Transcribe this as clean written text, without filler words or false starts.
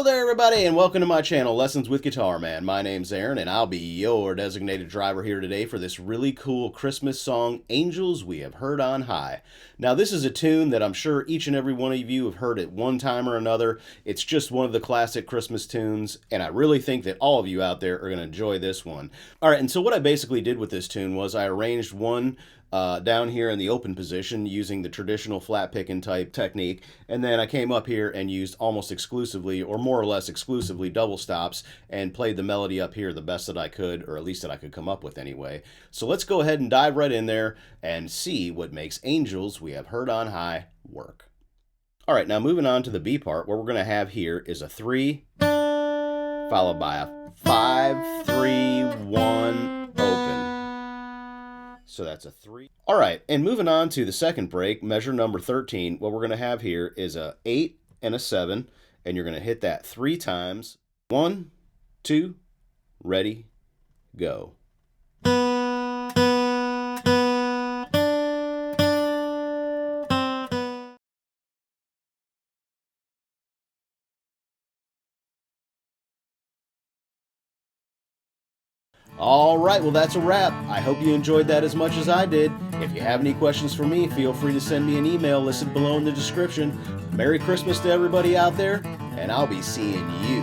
Hello there everybody and welcome to my channel, Lessons with Guitar Man. My name's Aaron and I'll be your designated driver here today for this really cool Christmas song, Angels We Have Heard on High. Now this is a tune that I'm sure each and every one of you have heard at one time or another. It's just one of the classic Christmas tunes and I really think that all of you out there are going to enjoy this one. Alright, and so what I basically did with this tune was I arranged one down here in the open position using the traditional flat picking type technique, and then I came up here and used almost exclusively or more or less exclusively double stops and played the melody up here the best that I could, or at least that I could come up with anyway. So let's go ahead and dive right in there and see what makes Angels We Have Heard on High work. Alright, now moving on to the B part, what we're going to have here is a 3 followed by a 5, 3, 1, open. So that's a 3. All right, and moving on to the second break, measure number 13, what we're going to have here is a 8 and a 7, and you're going to hit that 3 times. 1, 2, ready, go. Alright, well that's a wrap. I hope you enjoyed that as much as I did. If you have any questions for me, feel free to send me an email listed below in the description. Merry Christmas to everybody out there, and I'll be seeing you